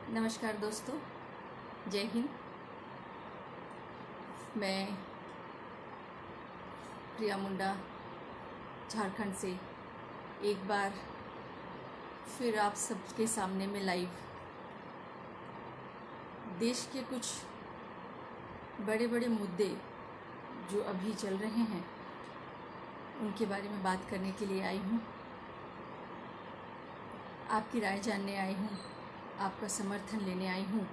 नमस्कार दोस्तों, जय हिंद। मैं प्रिया मुंडा झारखंड से एक बार फिर आप सबके सामने में लाइव देश के कुछ बड़े बड़े मुद्दे जो अभी चल रहे हैं उनके बारे में बात करने के लिए आई हूँ। आपकी राय जानने आई हूँ, आपका समर्थन लेने आई हूँ।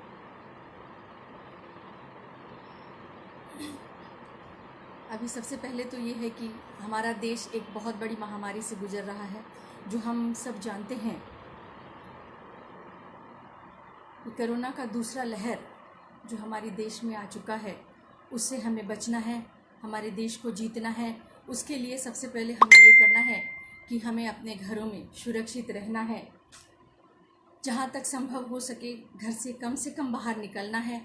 अभी सबसे पहले तो ये है कि हमारा देश एक बहुत बड़ी महामारी से गुजर रहा है, जो हम सब जानते हैं। कोरोना का दूसरा लहर जो हमारे देश में आ चुका है, उससे हमें बचना है, हमारे देश को जीतना है। उसके लिए सबसे पहले हमें ये करना है कि हमें अपने घरों में सुरक्षित रहना है। जहाँ तक संभव हो सके घर से कम बाहर निकलना है।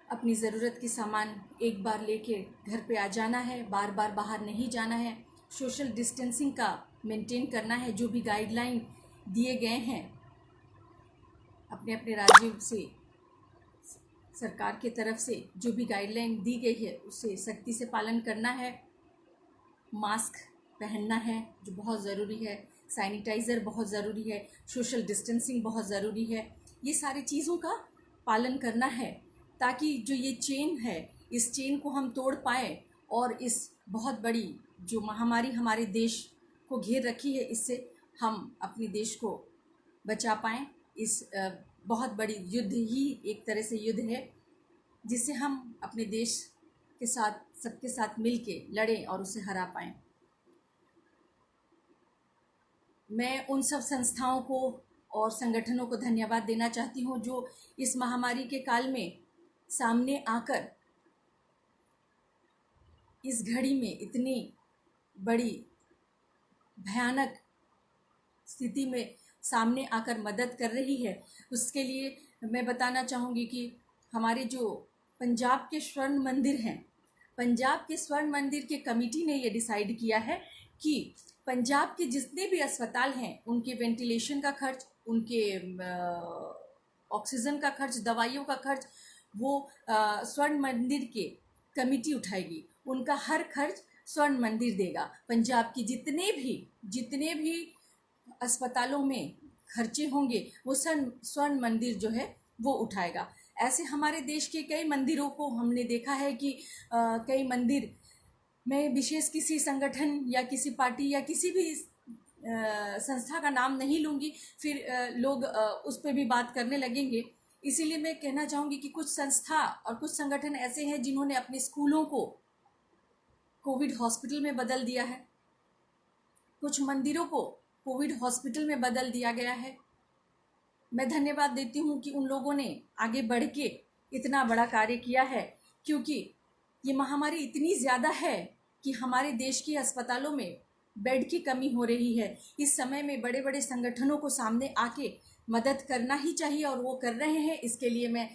अपनी ज़रूरत की सामान एक बार लेके घर पे आ जाना है, बार बार बाहर नहीं जाना है। सोशल डिस्टेंसिंग का मेंटेन करना है। जो भी गाइडलाइन दिए गए हैं अपने अपने राज्यों से, सरकार के तरफ से जो भी गाइडलाइन दी गई है उसे सख्ती से पालन करना है। मास्क पहनना है जो बहुत ज़रूरी है, सैनिटाइज़र बहुत ज़रूरी है, सोशल डिस्टेंसिंग बहुत ज़रूरी है। ये सारी चीज़ों का पालन करना है ताकि जो ये चेन है, इस चेन को हम तोड़ पाएँ और इस बहुत बड़ी जो महामारी हमारे देश को घेर रखी है, इससे हम अपने देश को बचा पाएँ। इस बहुत बड़ी युद्ध ही एक तरह से युद्ध है जिससे हम अपने देश के साथ, सबके साथ मिल के लड़ें और उसे हरा पाएँ। मैं उन सब संस्थाओं को और संगठनों को धन्यवाद देना चाहती हूँ जो इस महामारी के काल में सामने आकर इस घड़ी में इतनी बड़ी भयानक स्थिति में सामने आकर मदद कर रही है। उसके लिए मैं बताना चाहूँगी कि हमारे जो पंजाब के स्वर्ण मंदिर हैं, पंजाब के स्वर्ण मंदिर के कमेटी ने ये डिसाइड किया है कि पंजाब के जितने भी अस्पताल हैं उनके वेंटिलेशन का खर्च, उनके ऑक्सीजन का खर्च, दवाइयों का खर्च वो स्वर्ण मंदिर के कमेटी उठाएगी। उनका हर खर्च स्वर्ण मंदिर देगा। पंजाब की जितने भी अस्पतालों में खर्चे होंगे वो स्वर्ण मंदिर जो है वो उठाएगा। ऐसे हमारे देश के कई मंदिरों को हमने देखा है कि कई मंदिर, मैं विशेष किसी संगठन या किसी पार्टी या किसी भी संस्था का नाम नहीं लूँगी, फिर लोग उस पर भी बात करने लगेंगे। इसीलिए मैं कहना चाहूँगी कि कुछ संस्था और कुछ संगठन ऐसे हैं जिन्होंने अपने स्कूलों को कोविड हॉस्पिटल में बदल दिया है, कुछ मंदिरों को कोविड हॉस्पिटल में बदल दिया गया है। मैं धन्यवाद देती हूँ कि उन लोगों ने आगे बढ़ के इतना बड़ा कार्य किया है, क्योंकि ये महामारी इतनी ज़्यादा है कि हमारे देश के अस्पतालों में बेड की कमी हो रही है। इस समय में बड़े बड़े संगठनों को सामने आके मदद करना ही चाहिए और वो कर रहे हैं। इसके लिए मैं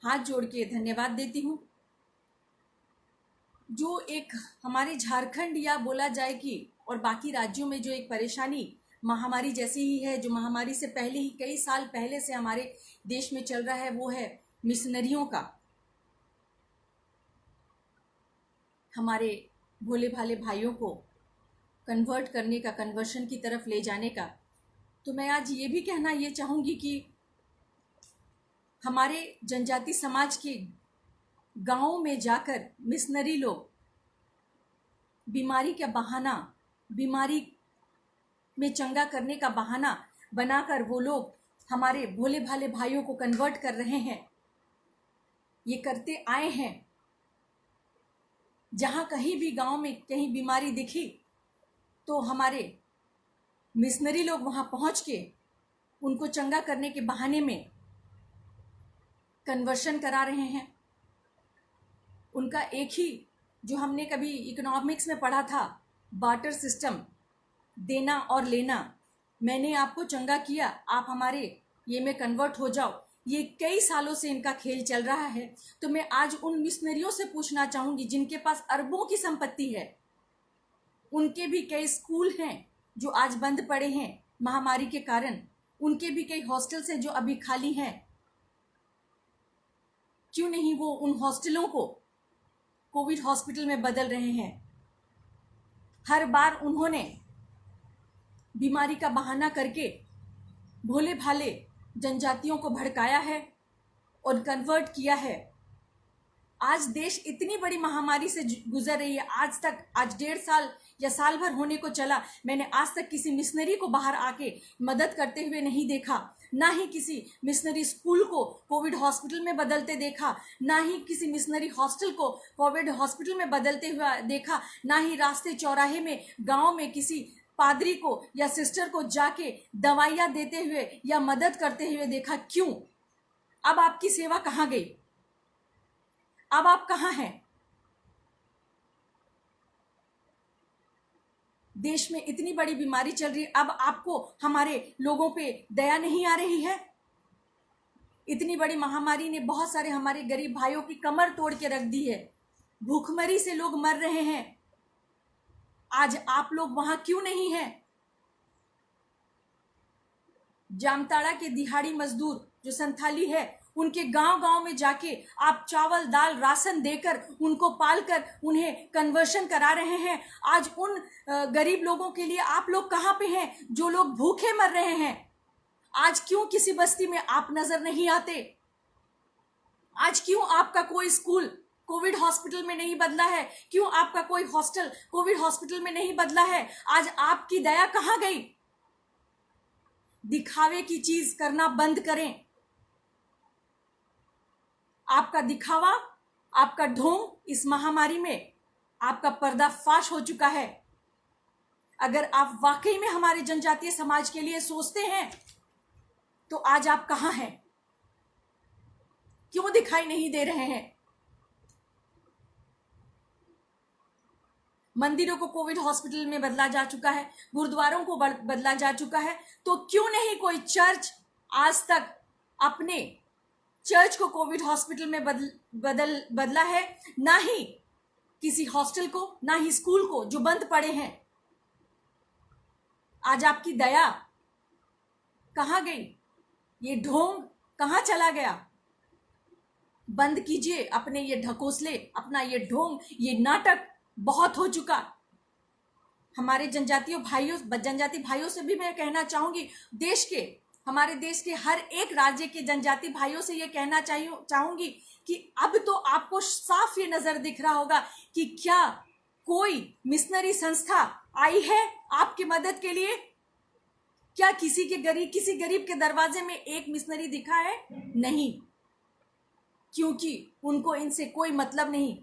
हाथ जोड़ के धन्यवाद देती हूँ। जो एक हमारे झारखंड या बोला जाए कि और बाकी राज्यों में जो एक परेशानी महामारी जैसी ही है, जो महामारी से पहले ही कई साल पहले से हमारे देश में चल रहा है, वो है मिशनरियों का, हमारे भोले भाले भाइयों को कन्वर्ट करने का, कन्वर्शन की तरफ ले जाने का। तो मैं आज ये भी कहना ये चाहूँगी कि हमारे जनजाति समाज के गाँवों में जाकर मिशनरी लोग बीमारी का बहाना, बीमारी में चंगा करने का बहाना बनाकर वो लोग हमारे भोले भाले भाइयों को कन्वर्ट कर रहे हैं। ये करते आए हैं। जहाँ कहीं भी गांव में कहीं बीमारी दिखी तो हमारे मिशनरी लोग वहाँ पहुँच के उनको चंगा करने के बहाने में कन्वर्शन करा रहे हैं। उनका एक ही, जो हमने कभी इकोनॉमिक्स में पढ़ा था, बार्टर सिस्टम, देना और लेना। मैंने आपको चंगा किया, आप हमारे ये में कन्वर्ट हो जाओ। ये कई सालों से इनका खेल चल रहा है। तो मैं आज उन मिशनरियों से पूछना चाहूँगी जिनके पास अरबों की संपत्ति है, उनके भी कई स्कूल हैं जो आज बंद पड़े हैं महामारी के कारण। उनके भी कई हॉस्टल्स हैं जो अभी खाली हैं। क्यों नहीं वो उन हॉस्टलों को कोविड हॉस्पिटल में बदल रहे हैं? हर बार उन्होंने बीमारी का बहाना करके भोले भाले जनजातियों को भड़काया है और कन्वर्ट किया है। आज देश इतनी बड़ी महामारी से गुजर रही है। आज 1.5 साल या साल भर होने को चला, मैंने आज तक किसी मिशनरी को बाहर आके मदद करते हुए नहीं देखा, ना ही किसी मिशनरी स्कूल को कोविड हॉस्पिटल में बदलते देखा, ना ही किसी मिशनरी हॉस्टल को कोविड हॉस्पिटल में बदलते हुए देखा, ना ही रास्ते चौराहे में गांव में किसी पादरी को या सिस्टर को जाके दवाइयाँ देते हुए या मदद करते हुए देखा। क्यों? अब आपकी सेवा कहाँ गई? अब आप कहाँ हैं? देश में इतनी बड़ी बीमारी चल रही है, अब आपको हमारे लोगों पे दया नहीं आ रही है? इतनी बड़ी महामारी ने बहुत सारे हमारे गरीब भाइयों की कमर तोड़ के रख दी है। भूखमरी से लोग मर रहे हैं। आज आप लोग वहां क्यों नहीं हैं? जामताड़ा के दिहाड़ी मजदूर जो संथाली है, उनके गांव गांव में जाके आप चावल दाल राशन देकर उनको पालकर उन्हें कन्वर्शन करा रहे हैं। आज उन गरीब लोगों के लिए आप लोग कहाँ पे हैं जो लोग भूखे मर रहे हैं? आज क्यों किसी बस्ती में आप नजर नहीं आते? आज क्यों आपका कोई स्कूल कोविड हॉस्पिटल में नहीं बदला है? क्यों आपका कोई हॉस्टल कोविड हॉस्पिटल में नहीं बदला है? आज आपकी दया कहाँ गई? दिखावे की चीज करना बंद करें। आपका दिखावा, आपका ढोंग इस महामारी में आपका पर्दाफाश हो चुका है। अगर आप वाकई में हमारे जनजातीय समाज के लिए सोचते हैं तो आज आप कहां हैं? क्यों दिखाई नहीं दे रहे हैं? मंदिरों को कोविड हॉस्पिटल में बदला जा चुका है, गुरुद्वारों को बदला जा चुका है, तो क्यों नहीं कोई चर्च आज तक अपने चर्च को कोविड हॉस्पिटल में बदला है? ना ही किसी हॉस्टल को, ना ही स्कूल को जो बंद पड़े हैं। आज आपकी दया कहां गई? ये ढोंग कहां चला गया? बंद कीजिए अपने ये ढकोसले, अपना ये ढोंग, ये नाटक बहुत हो चुका। हमारे जनजाति भाइयों से भी मैं कहना चाहूंगी, हमारे देश के हर एक राज्य के जनजाति भाइयों से ये कहना चाहूंगी कि अब तो आपको साफ ये नजर दिख रहा होगा कि क्या कोई मिशनरी संस्था आई है आपकी मदद के लिए? क्या किसी गरीब के दरवाजे में एक मिशनरी दिखा है? नहीं, क्योंकि उनको इनसे कोई मतलब नहीं।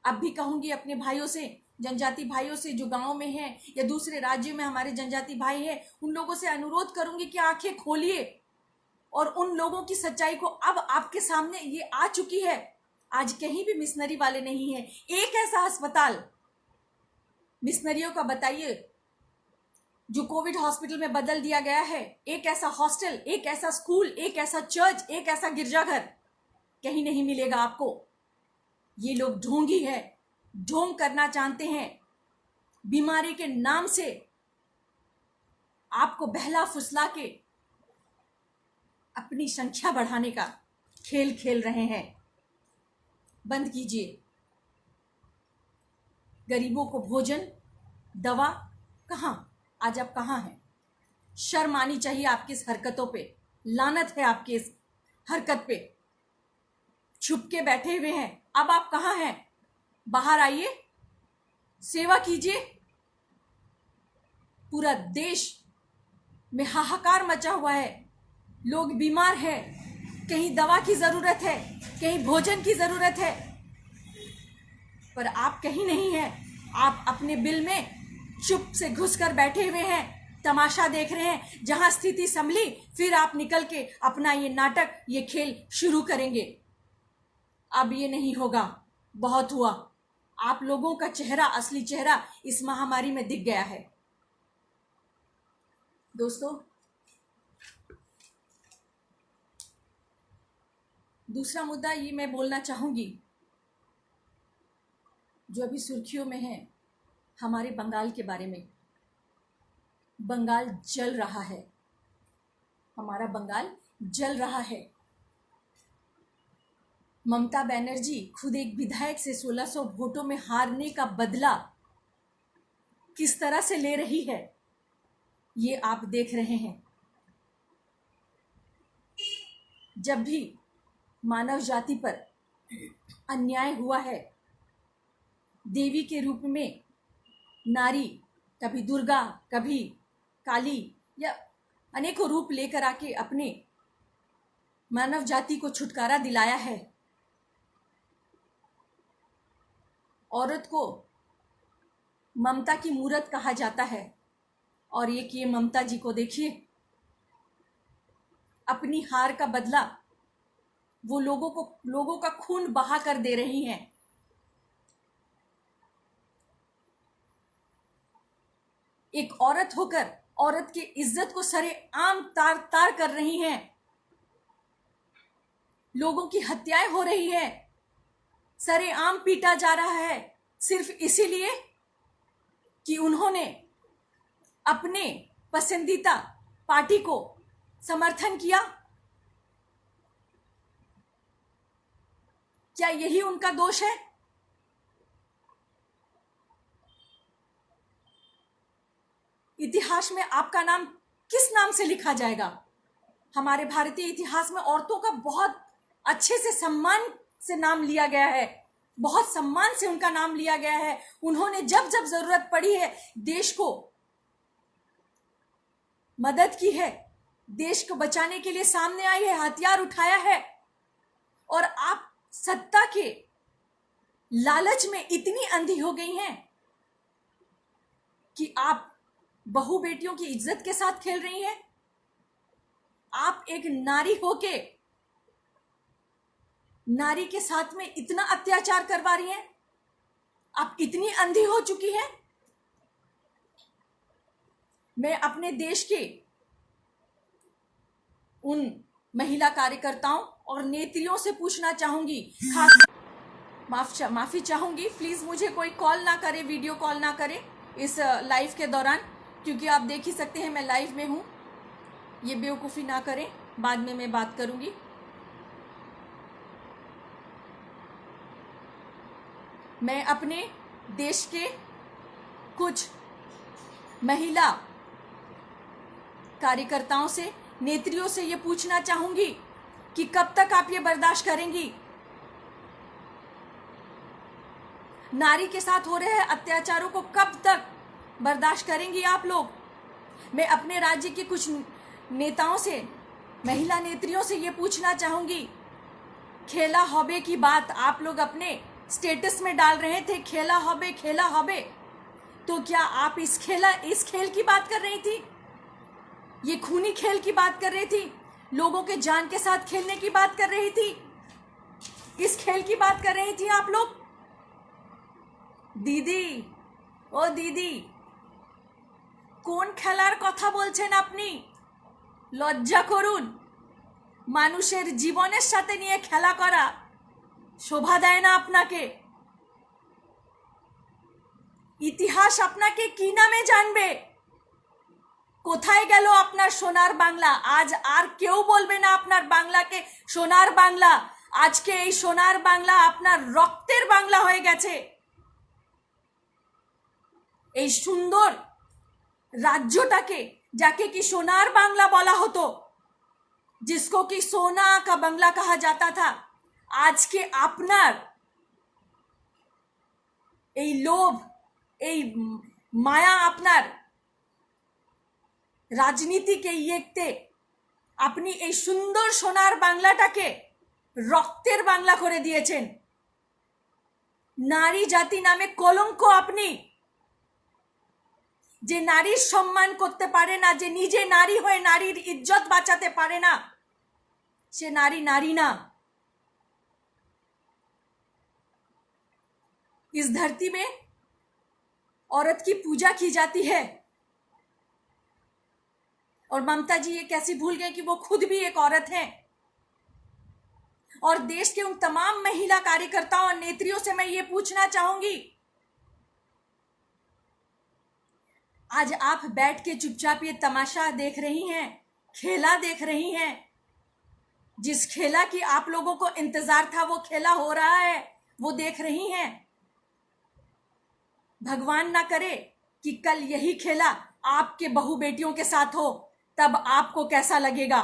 अब भी कहूंगी अपने भाइयों से, जनजाति भाइयों से जो गांव में हैं या दूसरे राज्यों में हमारे जनजाति भाई हैं, उन लोगों से अनुरोध करूंगी कि आंखें खोलिए और उन लोगों की सच्चाई को अब आपके सामने ये आ चुकी है। आज कहीं भी मिशनरी वाले नहीं है। एक ऐसा अस्पताल मिशनरियों का बताइए जो कोविड हॉस्पिटल में बदल दिया गया है, एक ऐसा हॉस्टल, एक ऐसा स्कूल, एक ऐसा चर्च, एक ऐसा गिरजाघर कहीं नहीं मिलेगा आपको। ये लोग ढोंगी है, ढोंग करना चाहते हैं। बीमारी के नाम से आपको बहला फुसला के अपनी संख्या बढ़ाने का खेल खेल रहे हैं। बंद कीजिए। गरीबों को भोजन, दवा कहां? आज आप कहां हैं? शर्म आनी चाहिए आपकी इस हरकतों पे। लानत है आपकी इस हरकत पे। छुप के बैठे हुए हैं, अब आप कहां हैं? बाहर आइए, सेवा कीजिए। पूरा देश में हाहाकार मचा हुआ है, लोग बीमार हैं, कहीं दवा की जरूरत है, कहीं भोजन की जरूरत है, पर आप कहीं नहीं हैं। आप अपने बिल में चुप से घुसकर बैठे हुए हैं, तमाशा देख रहे हैं। जहां स्थिति संभली फिर आप निकल के अपना ये नाटक, ये खेल शुरू करेंगे। अब ये नहीं होगा, बहुत हुआ। आप लोगों का चेहरा, असली चेहरा इस महामारी में दिख गया है। दोस्तों, दूसरा मुद्दा ये मैं बोलना चाहूंगी जो अभी सुर्खियों में है, हमारे बंगाल के बारे में। बंगाल जल रहा है, हमारा बंगाल जल रहा है। ममता बनर्जी खुद एक विधायक से 1600 वोटों में हारने का बदला किस तरह से ले रही है, ये आप देख रहे हैं। जब भी मानव जाति पर अन्याय हुआ है, देवी के रूप में नारी, कभी दुर्गा, कभी काली, या अनेकों रूप लेकर आके अपने मानव जाति को छुटकारा दिलाया है। औरत को ममता की मूरत कहा जाता है, और ये ममता जी को देखिए, अपनी हार का बदला वो लोगों का खून बहा कर दे रही हैं। एक औरत होकर औरत की इज्जत को सरेआम तार तार कर रही हैं। लोगों की हत्याएं हो रही है, सरेआम पीटा जा रहा है, सिर्फ इसीलिए कि उन्होंने अपने पसंदीदा पार्टी को समर्थन किया। क्या यही उनका दोष है? इतिहास में आपका नाम किस नाम से लिखा जाएगा? हमारे भारतीय इतिहास में औरतों का बहुत अच्छे से सम्मान से नाम लिया गया है, बहुत सम्मान से उनका नाम लिया गया है। उन्होंने जब जब जरूरत पड़ी है देश को मदद की है, देश को बचाने के लिए सामने आई है, हथियार उठाया है। और आप सत्ता के लालच में इतनी अंधी हो गई हैं कि आप बहू बेटियों की इज्जत के साथ खेल रही हैं। आप एक नारी होके नारी के साथ में इतना अत्याचार करवा रही हैं। आप इतनी अंधी हो चुकी हैं। मैं अपने देश के उन महिला कार्यकर्ताओं और नेत्रियों से पूछना चाहूंगी, खास माफी चाहूंगी, प्लीज मुझे कोई कॉल ना करे, वीडियो कॉल ना करे इस लाइव के दौरान, क्योंकि आप देख ही सकते हैं मैं लाइव में हूं। ये बेवकूफ़ी ना करें, बाद में मैं बात करूंगी। मैं अपने देश के कुछ महिला कार्यकर्ताओं से, नेत्रियों से ये पूछना चाहूंगी कि कब तक आप ये बर्दाश्त करेंगी? नारी के साथ हो रहे अत्याचारों को कब तक बर्दाश्त करेंगी आप लोग? मैं अपने राज्य के कुछ नेताओं से, महिला नेत्रियों से ये पूछना चाहूंगी, खेला हॉबे की बात आप लोग अपने स्टेटस में डाल रहे थे, खेला हॉबे, तो क्या आप इस खेल की बात कर रही थी? ये खूनी खेल की बात कर रही थी? लोगों के जान के साथ खेलने की बात कर रही थी? इस खेल की बात कर रही थी आप लोग? दीदी, ओ दीदी, কোন খেলার কথা বলছেন আপনি? লজ্জা করুন। মানুষের জীবনের সাথে নিয়ে খেলা করা শোভা দেয় না আপনাকে। ইতিহাস আপনাকে কি নামে জানবে? কোথায় গেল আপনার সোনার বাংলা? আজ আর কেউ বলবে না আপনার বাংলাকে সোনার বাংলা। আজকে এই সোনার বাংলা আপনার রক্তের বাংলা হয়ে গেছে। এই সুন্দর राज्यटाके जाके की सोनार बांग्ला बोला होतो, जिसको की सोना का बांग्ला कहा जाता था, आज के आपनार এই লোভ, এই মায়া, আপনার রাজনীতিকে ইয়েতে আপনি এই সুন্দর সোনার বাংলাটাকে রক্তের বাংলা করে দিয়েছেন। নারী জাতি নামে কলঙ্ক আপনি। যে নারীর সম্মান করতে পারে না, যে নিজে নারী হয়ে নারীর ইজ্জত বাঁচাতে পারে না, সে নারী নারী না। इस धरती में औरत की पूजा की जाती है, और ममता जी ये कैसी भूल गए कि वो खुद भी एक औरत हैं। और देश के उन तमाम महिला कार्यकर्ताओं और नेत्रियों से मैं ये पूछना चाहूंगी, आज आप बैठ के चुपचाप ये तमाशा देख रही हैं, खेला देख रही हैं। जिस खेला की आप लोगों को इंतजार था वो खेला हो रहा है, वो देख रही हैं। भगवान ना करे कि कल यही खेला आपके बहू बेटियों के साथ हो, तब आपको कैसा लगेगा।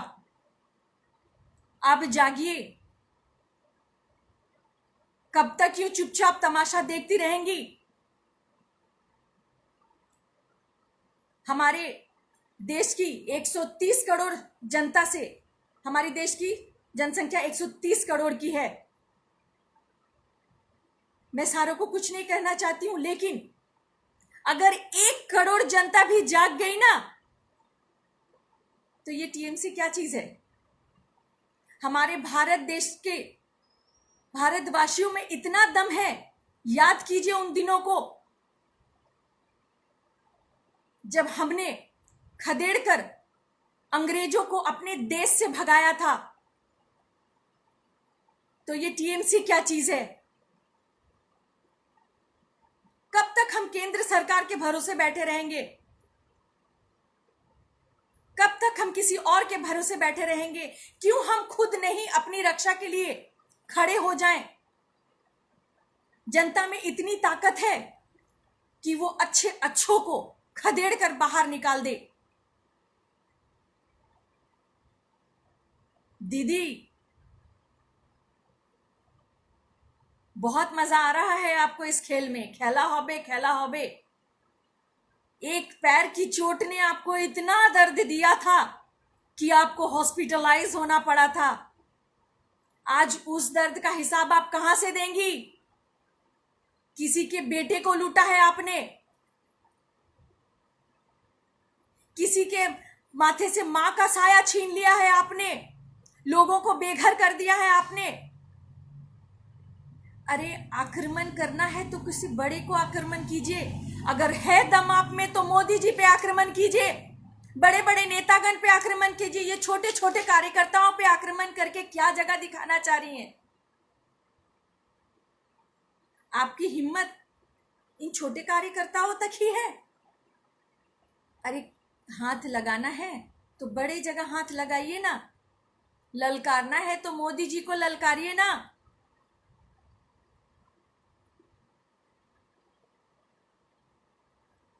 अब जागिए। कब तक यूं चुपचाप तमाशा देखती रहेंगी? हमारे देश की 130 करोड़ जनता से, हमारी देश की जनसंख्या 130 करोड़ की है। मैं सारों को कुछ नहीं कहना चाहती हूं, लेकिन अगर 1 करोड़ जनता भी जाग गई ना, तो ये टीएमसी क्या चीज है? हमारे भारत देश के भारतवासियों में इतना दम है। याद कीजिए उन दिनों को जब हमने खदेड़कर अंग्रेजों को अपने देश से भगाया था। तो ये टीएमसी क्या चीज है? कब तक हम केंद्र सरकार के भरोसे बैठे रहेंगे? कब तक हम किसी और के भरोसे बैठे रहेंगे? क्यों हम खुद नहीं अपनी रक्षा के लिए खड़े हो जाएं? जनता में इतनी ताकत है कि वो अच्छे अच्छों को खदेड़ कर बाहर निकाल दे। दीदी, बहुत मजा आ रहा है आपको इस खेल में। खेला होबे, खेला होबे। एक पैर की चोट ने आपको इतना दर्द दिया था कि आपको हॉस्पिटलाइज होना पड़ा था। आज उस दर्द का हिसाब आप कहां से देंगी? किसी के बेटे को लूटा है आपने, किसी के माथे से मां का साया छीन लिया है आपने, लोगों को बेघर कर दिया है आपने। अरे आक्रमण करना है तो किसी बड़े को आक्रमण कीजिए। अगर है दम आप में तो मोदी जी पे आक्रमण कीजिए, बड़े बड़े नेतागण पे आक्रमण कीजिए। ये छोटे छोटे कार्यकर्ताओं पे आक्रमण करके क्या जगह दिखाना चाह रही हैं? आपकी हिम्मत इन छोटे कार्यकर्ताओं तक ही है। अरे हाथ लगाना है तो बड़े जगह हाथ लगाइए ना। ललकारना है तो मोदी जी को ललकारिए ना।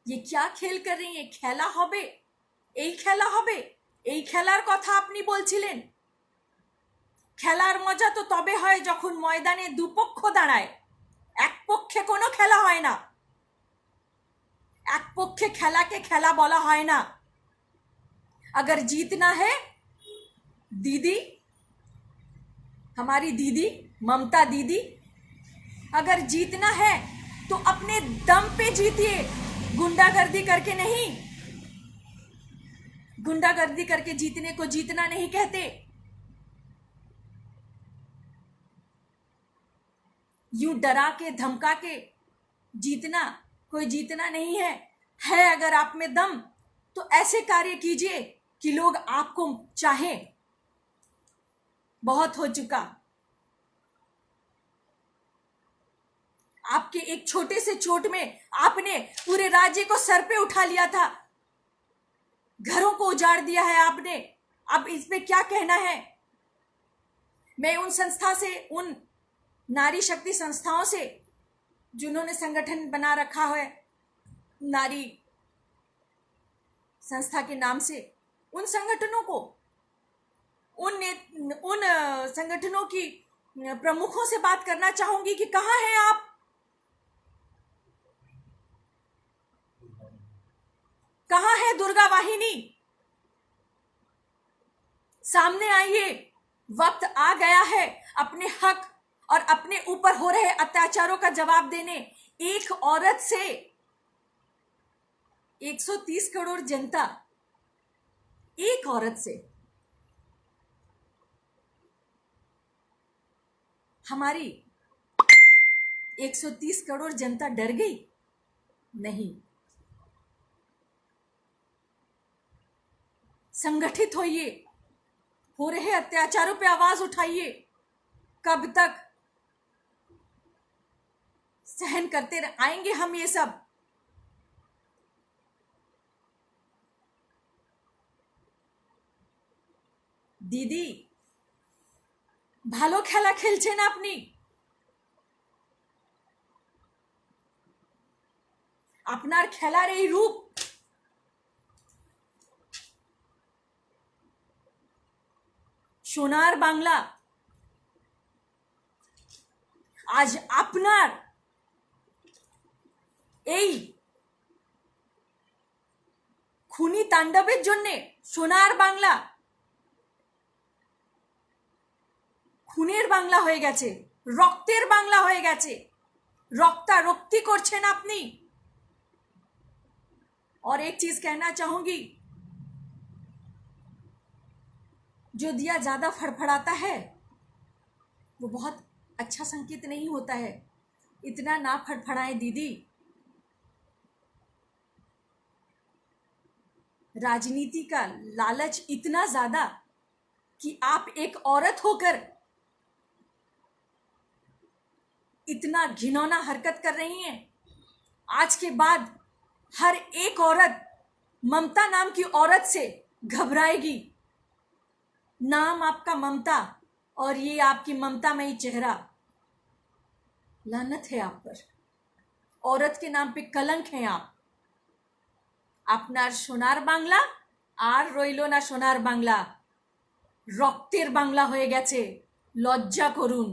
ये क्या खेल कर रही है? खेला হবে, এই খেলা হবে। এই খেলার কথা আপনি বলছিলেন। খেলার মজা তো তবে হয় যখন ময়দানে দুপক্ষ দাঁড়ায়, এক পক্ষে কোনো খেলা হয় না। এক পক্ষে খেলাকে খেলা বলা হয় না। अगर जीतना है दीदी, हमारी दीदी ममता दीदी, अगर जीतना है तो अपने दम पे जीतिए, गुंडागर्दी करके नहीं। गुंडागर्दी करके जीतने को जीतना नहीं कहते। यूं डरा के धमका के जीतना कोई जीतना नहीं है। है अगर आप में दम तो ऐसे कार्य कीजिए कि लोग आपको चाहें। बहुत हो चुका। आपके एक छोटे से चोट में आपने पूरे राज्य को सर पे उठा लिया था, घरों को उजाड़ दिया है आपने। अब इस पे क्या कहना है? मैं उन संस्था से, उन नारी शक्ति संस्थाओं से जिन्होंने संगठन बना रखा है नारी संस्था के नाम से, उन संगठनों को, उन संगठनों की प्रमुखों से बात करना चाहूंगी कि कहां हैं आप? कहां है दुर्गा वाहिनी? सामने आइए। वक्त आ गया है अपने हक और अपने ऊपर हो रहे अत्याचारों का जवाब देने। एक औरत से 130 करोड़ जनता, एक औरत से हमारी 130 करोड़ जनता डर गई? नहीं। संगठित होइए, हो रहे अत्याचारों पे आवाज उठाइए। कब तक सहन करते आएंगे हम ये सब? দিদি, ভালো খেলা খেলছেন আপনি। আপনার খেলার এই রূপ, সোনার বাংলা আজ আপনার এই খুনি তাণ্ডবের জন্যে সোনার বাংলা খুনের বাংলা হয়ে গেছে, রক্তের বাংলা হয়ে গেছে। रक्तारक्ति করছেন আপনি। और एक चीज कहना चाहूंगी, जो दिया ज्यादा फड़फड़ाता है वो बहुत अच्छा संकेत नहीं होता है। इतना ना फड़फड़ाएं दीदी। राजनीति का लालच इतना ज्यादा कि आप एक औरत होकर इतना घिनौना हरकत कर रही हैं। आज के बाद हर एक औरत ममता नाम की औरत से घबराएगी। नाम आपका ममता और ये आपकी ममतामयी चेहरा, लानत है आप पर। औरत के नाम पे कलंक हैं आप। আপনার সোনার বাংলা আর রইল না সোনার বাংলা, রক্তের বাংলা হয়ে গেছে। লজ্জা করুন,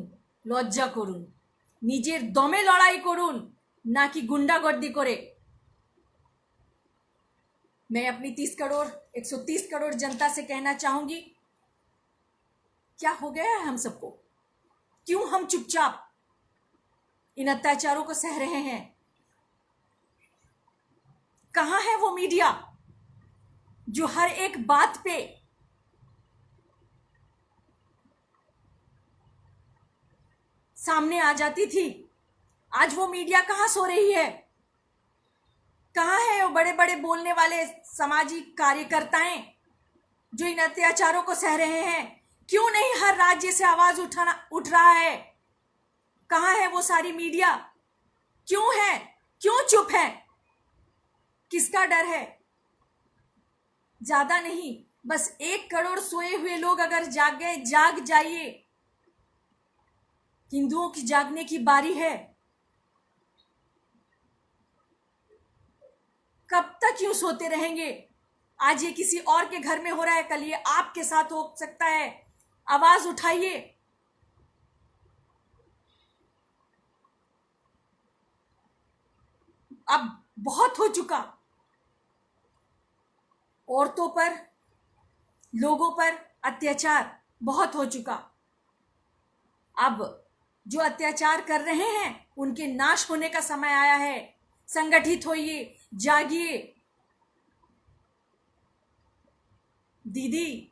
লজ্জা করুন। নিজের দমে লড়াই করুন, নাকি গুন্ডাগর্দি করে। मैं अपनी 30 करोड़ 130 करोड़ जनता से कहना चाहूंगी, क्या हो गया है हम सबको? क्यों हम चुपचाप इन अत्याचारों को सह रहे हैं? कहां है वो मीडिया जो हर एक बात पे सामने आ जाती थी? आज वो मीडिया कहां सो रही है? कहां है वो बड़े बड़े बोलने वाले सामाजिक कार्यकर्ताएं जो इन अत्याचारों को सह रहे हैं? क्यों नहीं हर राज्य से आवाज उठ रहा है? कहां है वो सारी मीडिया? क्यों है, क्यों चुप है? किसका डर है? ज्यादा नहीं, बस 1 करोड़ सोए हुए लोग अगर जाग गए, जाग जाइए। हिंदुओं की जागने की बारी है। कब तक यूं सोते रहेंगे? आज ये किसी और के घर में हो रहा है, कल ये आपके साथ हो सकता है। आवाज उठाइए। अब बहुत हो चुका। औरतों पर, लोगों पर अत्याचार बहुत हो चुका। अब जो अत्याचार कर रहे हैं उनके नाश होने का समय आया है। संगठित होइए, जागिए। দিদি,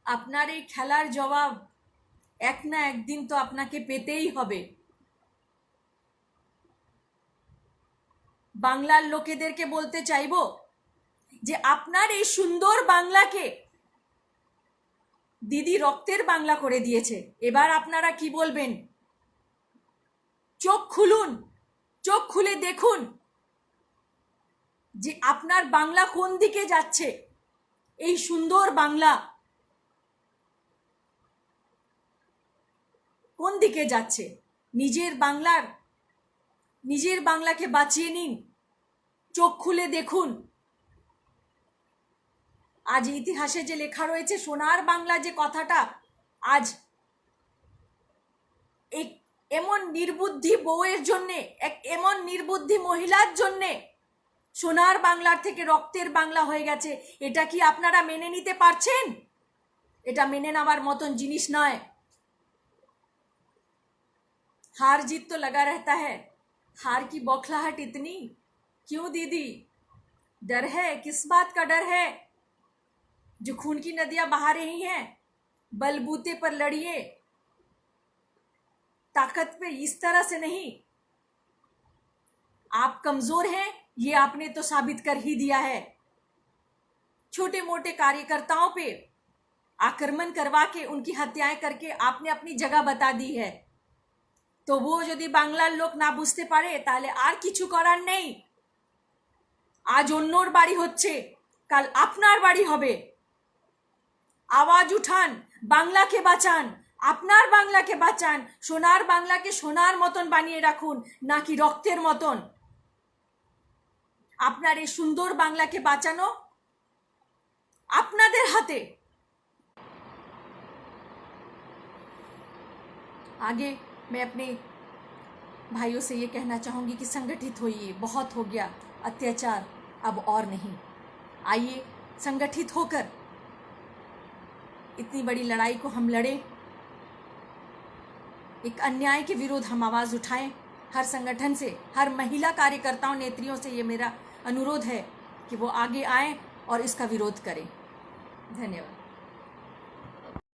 আপনার এই খেলার জবাব এক না একদিন তো আপনাকে পেতেই হবে। বাংলার লোকেদেরকে বলতে চাইবো যে আপনার এই সুন্দর বাংলাকে দিদি রক্তের বাংলা করে দিয়েছে। এবার আপনারা কি বলবেন? চোখ খুলুন, চোখ খুলে দেখুন যে আপনার বাংলা কোন দিকে যাচ্ছে। এই সুন্দর বাংলা কোন দিকে যাচ্ছে? নিজের বাংলাকে বাঁচিয়ে নিন, চোখ খুলে দেখুন। আজ ইতিহাসে যে লেখা রয়েছে সোনার বাংলা যে কথাটা, আজ এক এমন নির্বুদ্ধি বউয়ের জন্যে, এক এমন নির্বুদ্ধি মহিলার জন্যে সোনার বাংলার থেকে রক্তের বাংলা হয়ে গেছে। এটা কি আপনারা মেনে নিতে পারছেন? এটা মেনে নেওয়ার মতন জিনিস নয়। हार जीत तो लगा रहता है, हार की बौखलाहट इतनी क्यों दीदी? डर है? किस बात का डर है? जो खून की नदियां बहा रही हैं, बलबूते पर लड़िए, ताकत पे इस तरह से नहीं। आप कमजोर हैं, ये आपने तो साबित कर ही दिया है। छोटे मोटे कार्यकर्ताओं पे आक्रमण करवा के उनकी हत्याएं करके आपने अपनी जगह बता दी है। তবুও যদি বাংলার লোক না বুঝতে পারে তাহলে আর কিছু করার নেই। আজ অন্যর বাড়ি হচ্ছে, কাল আপনার বাড়ি হবে। आवाज उठान, বাংলাকে বাঁচান, আপনার বাংলাকে বাঁচান, সোনার বাংলাকে সোনার মতন বানিয়ে রাখুন, নাকি রক্তের মতন। আপনার এই সুন্দর বাংলাকে বাঁচানো আপনাদের হাতে। आगे मैं अपने भाइयों से ये कहना चाहूँगी कि संगठित होइए, बहुत हो गया अत्याचार, अब और नहीं। आइए संगठित होकर इतनी बड़ी लड़ाई को हम लड़ें, एक अन्याय के विरोध हम आवाज़ उठाएं। हर संगठन से, हर महिला कार्यकर्ताओं नेत्रियों से ये मेरा अनुरोध है कि वो आगे आएं और इसका विरोध करें। धन्यवाद।